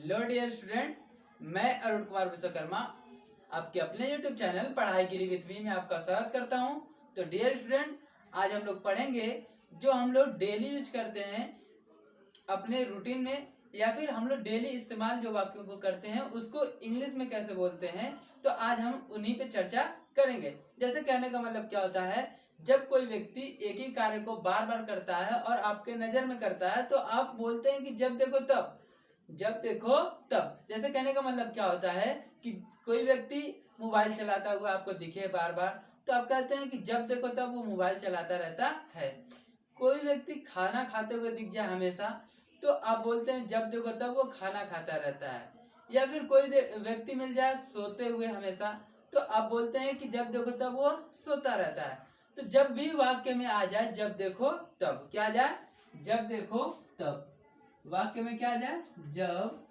Hello dear student, मैं अरुण कुमार विश्वकर्मा आपके अपने YouTube चैनल पढ़ाई गिरी विथ मी में आपका स्वागत करता हूं। तो डियर स्टूडेंट, आज हम लोग पढ़ेंगे जो हम लोग डेली यूज करते हैं अपने रूटीन में, या फिर हम लोग डेली इस्तेमाल जो वाक्यों को करते हैं उसको इंग्लिश में कैसे बोलते हैं। तो आज हम उन्हीं पे चर्चा करेंगे। जैसे कहने का मतलब क्या होता है, जब कोई व्यक्ति एक ही कार्य को बार बार करता है और आपके नजर में करता है तो आप बोलते हैं कि जब देखो तब, जब देखो तब। जैसे कहने का मतलब क्या होता है कि कोई व्यक्ति मोबाइल चलाता हुआ आपको दिखे बार बार, तो आप कहते हैं कि जब देखो तब वो मोबाइल चलाता रहता है। कोई व्यक्ति खाना खाते हुए दिख जाए हमेशा, तो आप बोलते हैं जब देखो तब वो खाना खाता रहता है। या फिर कोई व्यक्ति मिल जाए सोते हुए हमेशा, तो आप बोलते हैं कि जब देखो तब वो सोता रहता है। तो जब भी वाक्य में आ जाए जब देखो तब, क्या आ जाए, जब देखो तब। वाक्य में क्या आ जाए, जब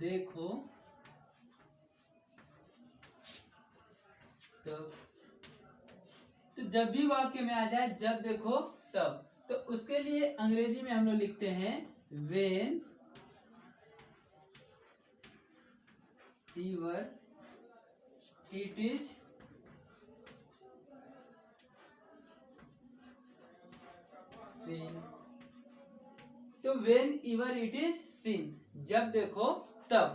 देखो तब। तो जब भी वाक्य में आ जाए जब देखो तब, तो उसके लिए अंग्रेजी में हम लोग लिखते हैं when ever it is seen। तो when ever it is seen, जब देखो तब।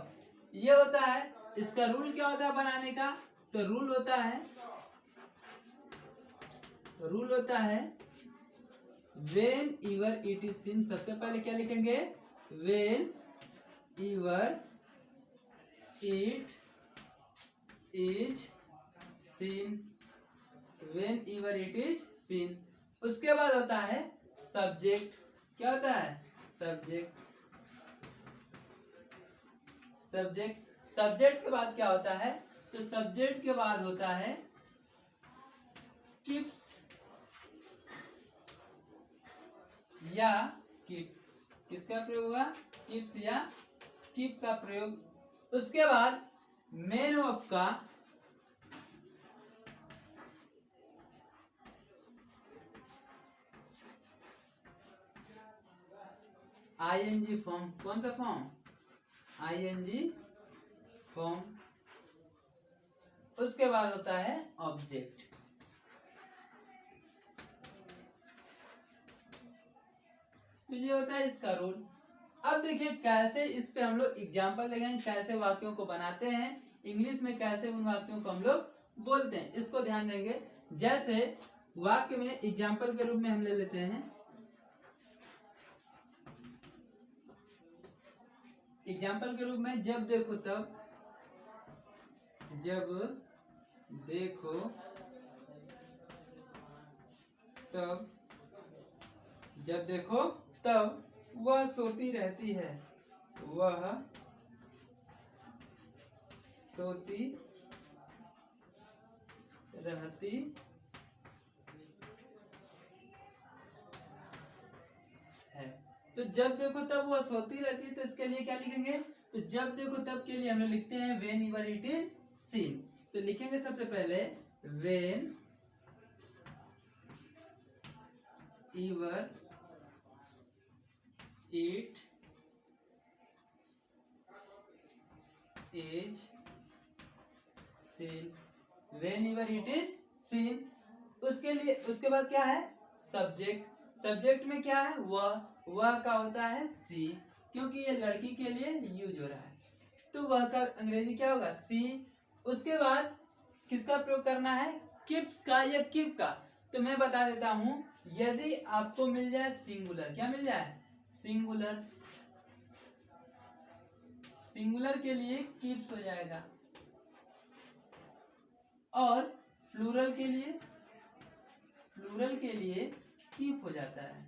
ये होता है, इसका रूल क्या होता है बनाने का। तो रूल होता है when ever it is seen। सबसे पहले क्या लिखेंगे, when ever it is seen, when ever it is seen। उसके बाद होता है सब्जेक्ट। क्या होता है, सब्जेक्ट। सब्जेक्ट के बाद क्या होता है, तो सब्जेक्ट के बाद होता है कीप्स या कीप। किसका प्रयोग होगा, कीप्स या कीप का प्रयोग। उसके बाद मेन ऑफ का आईएनजी फॉर्म। कौन सा फॉर्म, आईएनजी फॉर्म। उसके बाद होता है ऑब्जेक्ट। तो ये होता है इसका रूल। अब देखिए कैसे इस पे हम लोग एग्जाम्पल देखेंगे, कैसे वाक्यों को बनाते हैं इंग्लिश में, कैसे उन वाक्यों को हम लोग बोलते हैं, इसको ध्यान देंगे। जैसे वाक्य में एग्जाम्पल के रूप में हम ले लेते हैं, एग्जाम्पल के रूप में जब देखो तब, जब देखो तब, जब देखो तब वह सोती रहती है, वह सोती रहती है। तो जब देखो तब वह सोती रहती है, तो इसके लिए क्या लिखेंगे, तो जब देखो तब के लिए हम लोग लिखते हैं when ever it is seen। तो लिखेंगे सबसे पहले when ever it is seen, whenever it is seen। उसके लिए उसके बाद क्या है, सब्जेक्ट। सब्जेक्ट में क्या है, वह का होता है सी, क्योंकि ये लड़की के लिए यूज हो रहा है, तो वह का अंग्रेजी क्या होगा, सी। उसके बाद किसका प्रयोग करना है, किप्स का या कीप का। तो मैं बता देता हूं, यदि आपको मिल जाए सिंगुलर, क्या मिल जाए, सिंगुलर, सिंगुलर के लिए कीप्स हो जाएगा, और प्लूरल के लिए कीप हो जाता है।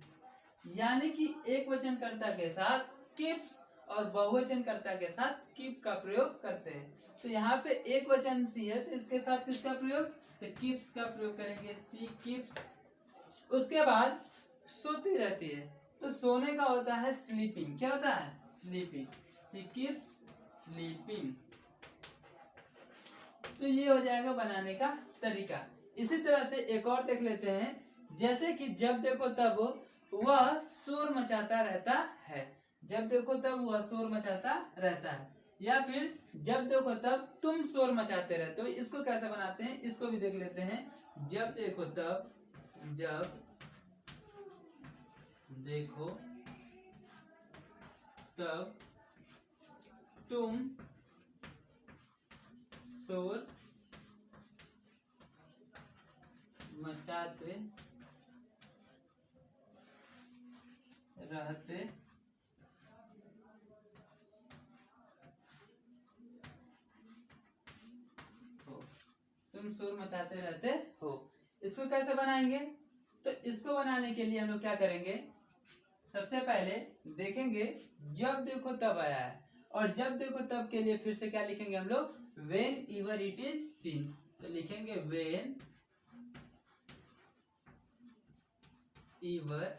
यानी कि एक वचनकर्ता के साथ कीप्स और बहुवचनकर्ता के साथ कीप का प्रयोग करते हैं। तो यहाँ पे एक वचन सी है, तो इसके साथ किसका प्रयोग, तो कीप्स का प्रयोग करेंगे, सी कीप्स। उसके बाद सोती रहती है, तो सोने का होता है स्लीपिंग। क्या होता है, स्लीपिंग, सी कीप्स स्लीपिंग। तो ये हो जाएगा बनाने का तरीका। इसी तरह से एक और देख लेते हैं, जैसे कि जब देखो तब वह शोर मचाता रहता है। जब देखो तब वह शोर मचाता रहता है, या फिर जब देखो तब तुम शोर मचाते रहते हो। इसको कैसे बनाते हैं इसको भी देख लेते हैं। जब देखो तब, जब देखो तब तुम शोर मचाते रहते हो, तुम शोर मचाते रहते हो। इसको कैसे बनाएंगे? तो इसको बनाने के लिए हम लोग क्या करेंगे, सबसे पहले देखेंगे जब देखो तब आया है, और जब देखो तब के लिए फिर से क्या लिखेंगे हम लोग, वेन इवर इट इज सीन। तो लिखेंगे when इवर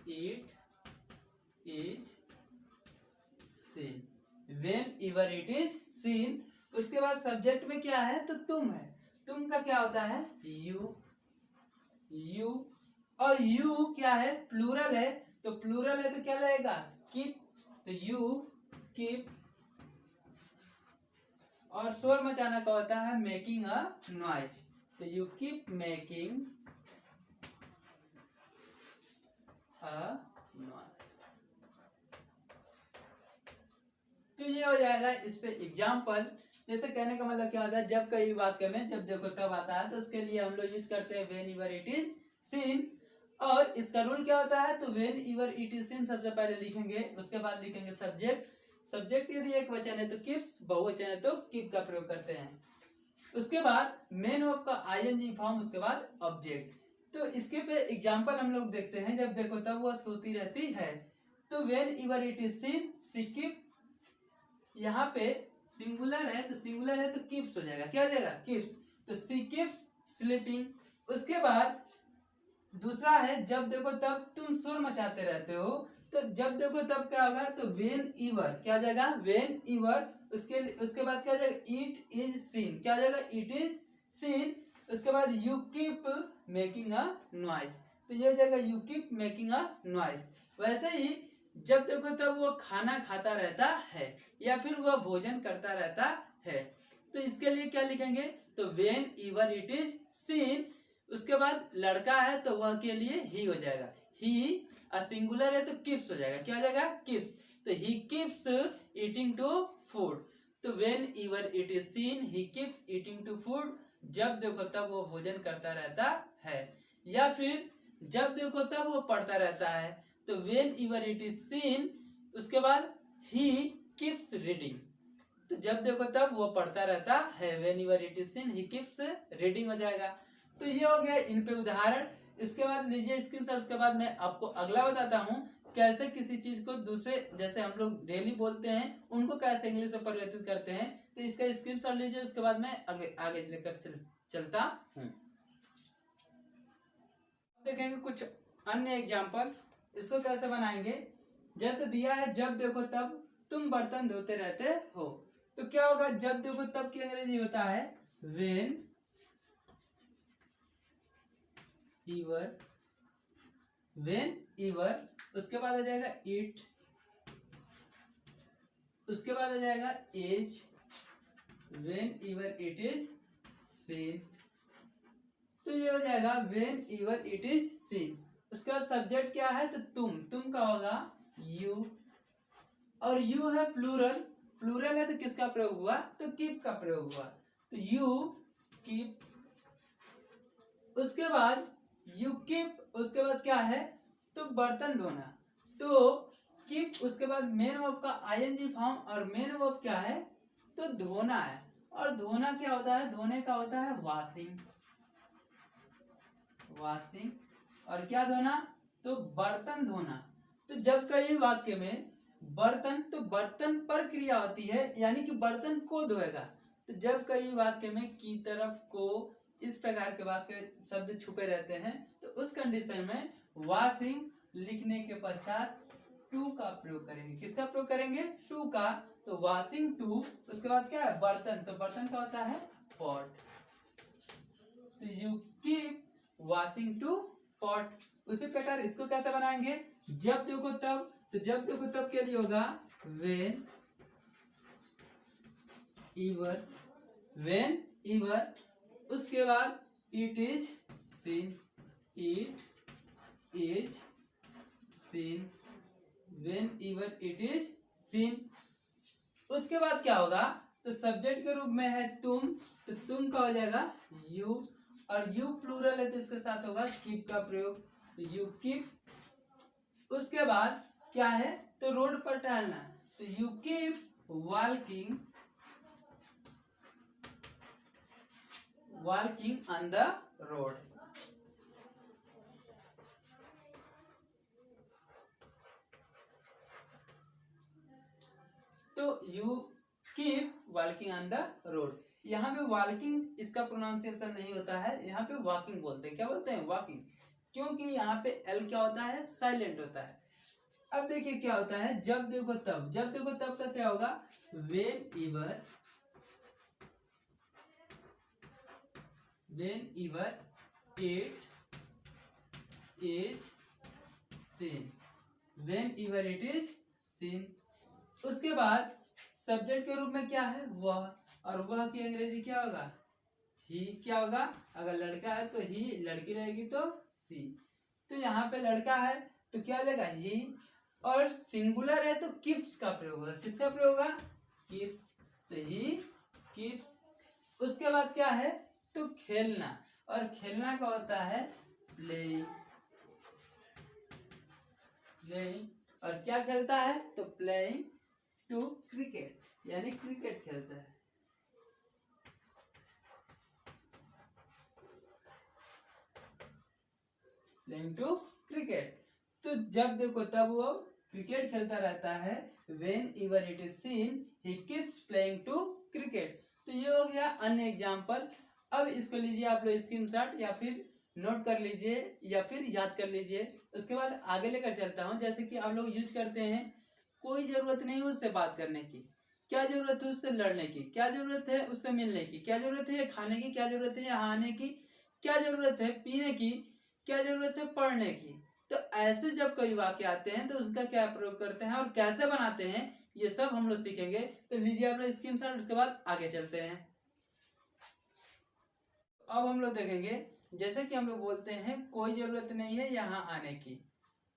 it is scene, when इवर it is seen. उसके बाद सब्जेक्ट में क्या है, तो तुम है। तुम का क्या होता है, यू। यू, और यू क्या है, प्लूरल है, तो प्लूरल है तो क्या लगेगा, कीप। तो यू कीप। और शोर मचाना का होता है मेकिंग अ नॉइज, तो you keep making a noise. तो ये हो जाएगा इस पे एग्जाम्पल। जैसे कहने का मतलब क्या होता है, जब कई वाक्य में जब देखो तब आता है तो उसके लिए हम लोग यूज करते हैं वेन इवर इट इज सीन। और इसका रूल क्या होता है, तो whenever it is scene सबसे पहले लिखेंगे, उसके बाद लिखेंगे सब्जेक्ट। सब्जेक्ट यदि एक वचन है तो किप्स, बहुवचन है तो कीप का प्रयोग करते हैं। उसके बाद मेन वर्ब का आईएनजी फॉर्म, उसके बाद ऑब्जेक्ट। तो इसके पे एग्जांपल हम लोग देखते हैं। जब देखो तब वह सोती रहती है, तो whenever it is seen she keep. यहाँ पे सिंगुलर है तो सिंगुलर है तो कीप्स हो जाएगा, क्या हो जाएगा, कीप्स। तो सी कीप्स स्लीपिंग। उसके बाद दूसरा है जब देखो तब तुम शोर मचाते रहते हो, तो जब देखो तब क्या होगा, तो वेन इवर क्या हो जाएगा, वेन इवर। उसके बाद क्या हो जाएगा, इट इज सीन, क्या हो जाएगा, इट इज सीन। उसके बाद you keep making a noise, तो ये हो जाएगा you keep making a noise. वैसे ही जब देखो तब वो खाना खाता रहता है, या फिर वह भोजन करता रहता है, तो इसके लिए क्या लिखेंगे, तो whenever it is seen. उसके बाद लड़का है तो वह के लिए ही हो जाएगा, ही। और सिंगुलर है तो किप्स हो जाएगा, क्या हो जाएगा, किप्स। तो he keeps eating to food. तो whenever it is seen he keeps eating to food, जब देखो तब वो भोजन करता रहता है। या फिर जब देखो तब वो पढ़ता रहता है, तो whenever it is seen, उसके बाद ही कीप्स रीडिंग। तो जब देखो तब वो पढ़ता रहता है, when इवर it is seen he keeps reading हो जाएगा। तो ये हो गया इन पे उदाहरण। इसके बाद लीजिए स्क्रीनशॉट। उसके बाद मैं आपको अगला बताता हूँ कैसे किसी चीज को दूसरे, जैसे हम लोग डेली बोलते हैं, उनको कैसे इंग्लिश में परिवर्तित करते हैं। तो इसका स्क्रीनशॉट लीजिए, उसके बाद मैं आगे लेकर चलता हूँ। देखेंगे कुछ अन्य एग्जाम्पल, इसको कैसे बनाएंगे। जैसे दिया है जब देखो तब तुम बर्तन धोते रहते हो, तो क्या होगा, जब देखो तब की अंग्रेजी होता है वेन इवर। वेन इवर, उसके बाद आ जाएगा इट, उसके बाद आ जाएगा as, whenever it is seen. तो ये हो जाएगा whenever it is seen. उसके बाद सब्जेक्ट क्या है, तो तुम का होगा यू, और यू है प्लूरल। प्लूरल है तो किसका प्रयोग हुआ, तो कीप का प्रयोग हुआ, तो यू कीप। उसके बाद यू कीप, उसके बाद क्या है, तो बर्तन धोना, तो कीप। उसके बाद मेन वर्ब का आईएनजी फॉर्म, और मेन वर्ब क्या है, तो धोना है। और धोना क्या होता है, धोने का होता है वॉशिंग। वॉशिंग, और क्या धोना, तो बर्तन धोना। तो जब कई वाक्य में बर्तन, तो बर्तन पर क्रिया होती है, यानी कि बर्तन को धोएगा। तो जब कई वाक्य में की तरफ को, इस प्रकार के वाक्य शब्द छुपे रहते हैं, तो उस कंडीशन में वॉशिंग लिखने के पश्चात टू का प्रयोग करेंगे। किसका प्रयोग करेंगे, टू का। तो वॉशिंग टू, उसके बाद क्या है, बर्तन, तो बर्तन का होता है पॉट। तो you keep washing to pot. उसी प्रकार इसको कैसे बनाएंगे, जब देखो तब, तो जब देखो तब के लिए होगा वेन ईवर, उसके बाद it is scene, it is scene, when ईवर it is seen. उसके बाद क्या होगा, तो सब्जेक्ट के रूप में है तुम, तो तुम का हो जाएगा यू, और यू प्लूरल है तो इसके साथ होगा कीप का प्रयोग, तो यू कीप। उसके बाद क्या है, तो रोड पर टहलना, तो you keep walking on the road. तो you keep walking on the road. यहाँ पे वॉकिंग इसका प्रोनाउंसिएशन नहीं होता है, यहाँ पे वॉकिंग बोलते हैं। क्या बोलते हैं, वॉकिंग, क्योंकि यहाँ पे एल क्या होता है, साइलेंट होता है। अब देखिए क्या होता है, जब देखो तब, जब देखो तब का क्या होगा, when ईवर it is scene, when ईवर it is seen. उसके बाद सब्जेक्ट के रूप में क्या है, वह, और वह की अंग्रेजी क्या होगा, ही। क्या होगा, अगर लड़का है तो ही, लड़की रहेगी तो सी। तो यहाँ पे लड़का है तो क्या हो जाएगा, ही, और सिंगुलर है तो कीप्स का प्रयोग होगा। किसका प्रयोग होगा, कीप्स, तो ही कीप्स। उसके बाद क्या है, तो खेलना, और खेलना का होता है प्लेइंग, और क्या खेलता है, तो प्लेइंग टू क्रिकेट, यानी क्रिकेट खेलता है। प्लेइंग टू क्रिकेट, तो जब देखो तब वो क्रिकेट खेलता रहता है। Whenever it is seen he keeps playing to cricket. तो ये हो गया अन्य एग्जाम्पल। अब इसको लीजिए आप लोग स्क्रीनशॉट, या फिर नोट कर लीजिए, या फिर याद कर लीजिए। उसके बाद आगे लेकर चलता हूँ। जैसे कि आप लोग यूज करते हैं, कोई जरूरत नहीं है उससे बात करने की, क्या जरूरत है उससे लड़ने की, क्या जरूरत है उससे मिलने की, क्या जरूरत है खाने की, क्या जरूरत है यहाँ आने की, क्या जरूरत है पीने की, क्या जरूरत है पढ़ने की। तो ऐसे जब कई वाक्य आते हैं तो उसका क्या प्रयोग करते हैं और कैसे बनाते हैं, ये सब हम लोग सीखेंगे। तो लीजिए आप लोग स्क्रीनशॉट, उसके बाद आगे चलते हैं। अब हम लोग देखेंगे, जैसे कि हम लोग बोलते हैं कोई जरूरत नहीं है यहाँ आने की,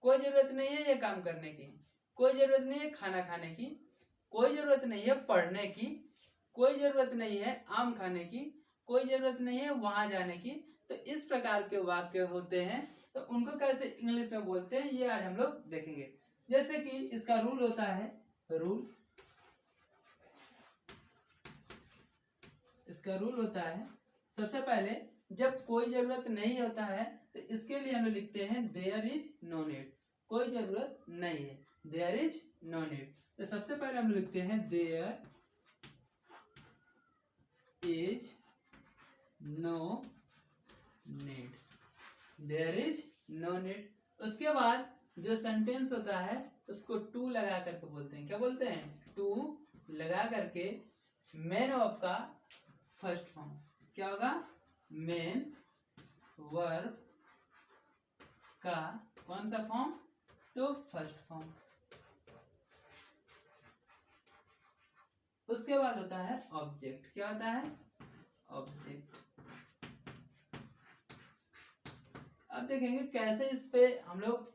कोई जरूरत नहीं है ये काम करने की, कोई जरूरत नहीं है खाना खाने की, कोई जरूरत नहीं है पढ़ने की, कोई जरूरत नहीं है आम खाने की, कोई जरूरत नहीं है वहां जाने की। तो इस प्रकार के वाक्य होते हैं, तो उनको कैसे इंग्लिश में बोलते हैं ये आज हम लोग देखेंगे। जैसे कि इसका रूल होता है, रूल, इसका रूल होता है, सबसे पहले जब कोई जरूरत नहीं होता है तो इसके लिए हम लोग लिखते हैं देयर इज नो नीड, कोई जरूरत नहीं है, देयर इज नो नीड। तो सबसे पहले हम लिखते हैं there is no need, there is no need. उसके बाद जो सेंटेंस होता है उसको टू लगा करके बोलते हैं। क्या बोलते हैं, टू लगा करके मेन ऑफ का फर्स्ट फॉर्म क्या होगा, मेन वर्ब का कौन सा फॉर्म, तो फर्स्ट फॉर्म। उसके बाद होता है ऑब्जेक्ट। क्या होता है, ऑब्जेक्ट। अब देखेंगे कैसे इस पे हम लोग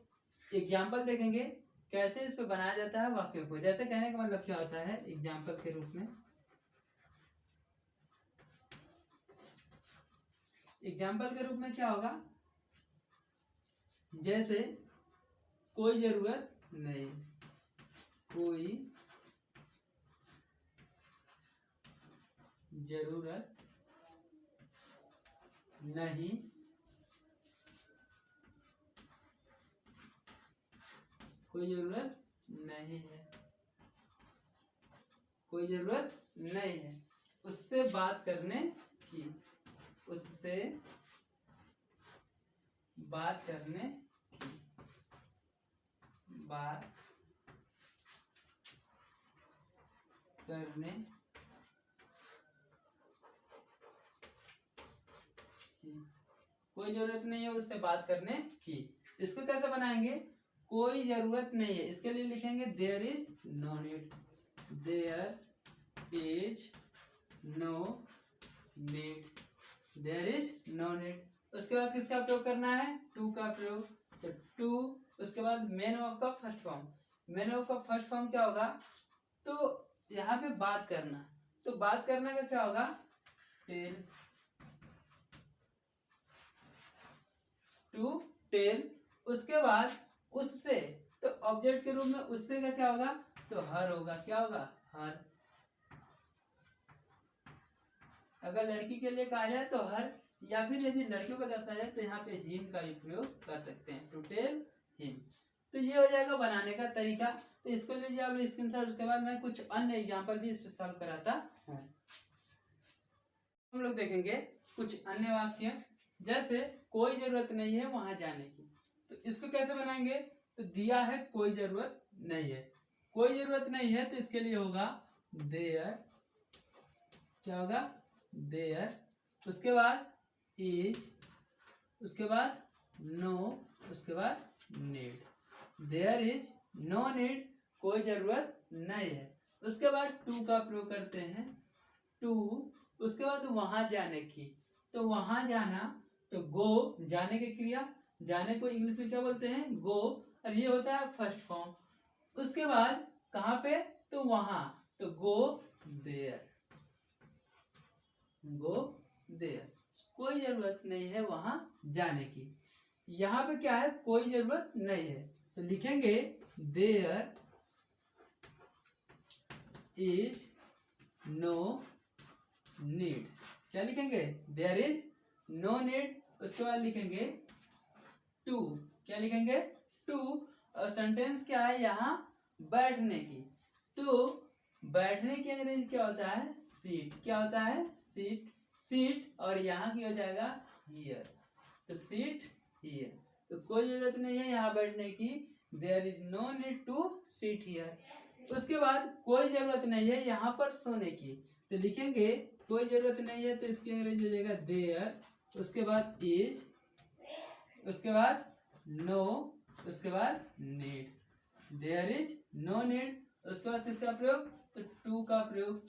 एग्जाम्पल देखेंगे, कैसे इस पे बनाया जाता है वाक्य को। जैसे कहने का मतलब क्या होता है एग्जाम्पल के रूप में, एग्जाम्पल के रूप में क्या होगा, जैसे कोई जरूरत नहीं, कोई जरूरत नहीं, कोई जरूरत नहीं है, कोई जरूरत नहीं है उससे बात करने की, उससे बात करने की, बात करने की, कोई जरूरत नहीं है उससे बात करने की। इसको कैसे बनाएंगे, कोई जरूरत नहीं है, इसके लिए लिखेंगे there is no need, there is no need, there is no need. उसके बाद किसका प्रयोग करना है, टू का प्रयोग, तो टू, उसके बाद मेन वर्ब का फर्स्ट फॉर्म, मेन वर्ब का फर्स्ट फॉर्म क्या होगा, तो यहाँ पे बात करना, तो बात करना का क्या होगा, टेल, टू टेल, उसके बाद उससे, तो ऑब्जेक्ट के रूप में उससे का क्या होगा, तो हर होगा, क्या होगा, हर। अगर लड़की के लिए कहा जाए तो हर, या फिर यदि लड़कियों को दर्शाया जाए तो यहाँ पे हिम का भी प्रयोग कर सकते हैं, टू टेल हिम। तो ये हो जाएगा बनाने का तरीका। तो इसको लीजिए आप लोग स्क्रीनशॉट, उसके बाद मैं कुछ अन्य एग्जाम्पल भी इस पर सॉल्व कराता हूँ। हम लोग देखेंगे कुछ अन्य वाक्य, जैसे कोई जरूरत नहीं है वहां जाने की, तो इसको कैसे बनाएंगे, तो दिया है कोई जरूरत नहीं है, कोई जरूरत नहीं है, तो इसके लिए होगा देयर, क्या होगा, देयर, उसके बाद इज, उसके बाद नो, उसके बाद need, there is no need, कोई जरूरत नहीं है। उसके बाद टू का प्रयोग करते हैं, टू, उसके बाद वहां जाने की, तो वहां जाना, तो गो, जाने की क्रिया, जाने को इंग्लिश में क्या बोलते हैं, गो, और ये होता है फर्स्ट फॉर्म। उसके बाद कहाँ पे, तो वहां, तो गो देयर, गो देयर, कोई जरूरत नहीं है वहां जाने की। यहाँ पे क्या है, कोई जरूरत नहीं है, तो लिखेंगे देयर इज नो नीड, क्या लिखेंगे, देयर इज नो नीड। उसके बाद लिखेंगे टू, क्या लिखेंगे, टू, और सेंटेंस क्या है यहाँ, बैठने की, तो बैठने की अंग्रेजी क्या होता है, सीट, क्या होता है, सीट, सीट, और यहाँ की हो जाएगा हियर, तो सीट हियर, तो कोई जरूरत नहीं है यहाँ बैठने की, there is no need to seat here. उसके बाद कोई जरूरत नहीं है यहाँ पर सोने की, तो लिखेंगे कोई जरूरत नहीं है, तो इसकी अंग्रेजी हो जाएगा देयर, उसके बाद इज, उसके बाद नो, उसके बाद need, there is no need. उसके बाद किसका प्रयोग, तो टू का प्रयोग,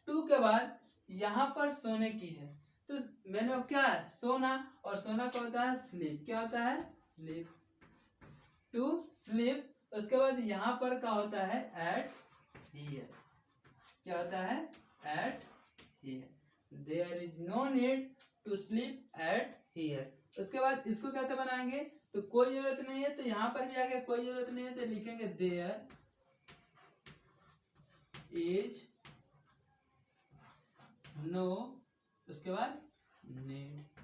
टू के बाद यहाँ पर सोने की है, तो मैंने अब क्या है, सोना, और सोना क्या होता है, स्लीप, क्या होता है, स्लीप, टू स्लीप। उसके बाद यहाँ पर क्या होता है, एट हियर, क्या होता है, at here, there is no need to sleep at here. उसके बाद इसको कैसे बनाएंगे, तो कोई जरूरत नहीं है, तो यहाँ पर भी आ गया कोई जरूरत नहीं है, तो लिखेंगे देयर इज नो, उसके बाद need,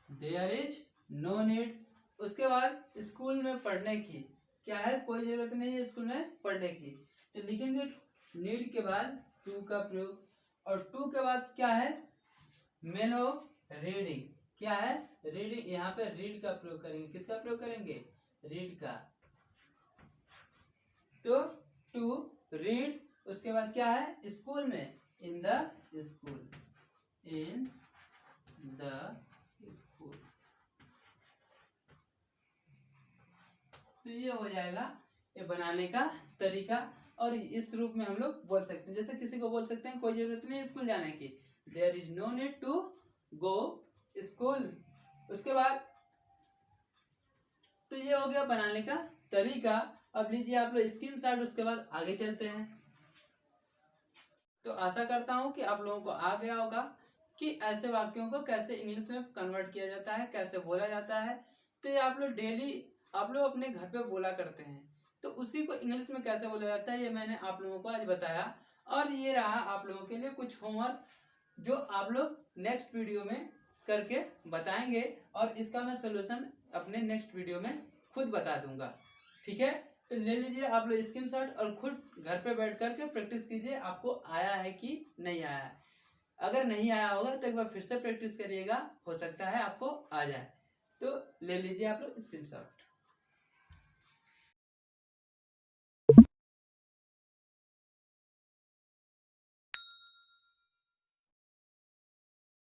there is no need. उसके बाद स्कूल में पढ़ने की, क्या है, कोई जरूरत नहीं है स्कूल में पढ़ने की, तो लिखेंगे नीड के बाद टू का प्रयोग, और टू के बाद क्या है, मेन ऑफ रीडिंग, क्या है, रीडिंग, यहाँ पे रीड का प्रयोग करेंगे, किसका प्रयोग करेंगे, रीड का, तो टू रीड। उसके बाद क्या है, स्कूल में, in the school, in the school, तो ये हो जाएगा ये बनाने का तरीका। और इस रूप में हम लोग बोल सकते हैं, जैसे किसी को बोल सकते हैं कोई जरूरत नहीं स्कूल जाने की, there is no need to go school. उसके बाद तो ये हो गया बनाने का तरीका। अब लीजिए आप लोग स्क्रीनशॉट, उसके बाद आगे चलते हैं। तो आशा करता हूं कि आप लोगों को आ गया होगा कि ऐसे वाक्यों को कैसे इंग्लिश में कन्वर्ट किया जाता है, कैसे बोला जाता है। तो ये आप लोग डेली आप लोग अपने घर पे बोला करते हैं, तो उसी को इंग्लिश में कैसे बोला जाता है ये मैंने आप लोगों को आज बताया। और ये रहा आप लोगों के लिए कुछ होमवर्क जो आप लोग नेक्स्ट वीडियो में करके बताएंगे, और इसका मैं सोल्यूशन अपने नेक्स्ट वीडियो में खुद बता दूंगा। ठीक है, तो ले लीजिए आप लोग स्क्रीनशॉट और खुद घर पे बैठ करके प्रैक्टिस कीजिए, आपको आया है कि नहीं आया है। अगर नहीं आया होगा तो एक बार फिर से प्रैक्टिस करिएगा, हो सकता है आपको आ जाए। तो ले लीजिए आप लोग स्क्रीनशॉट।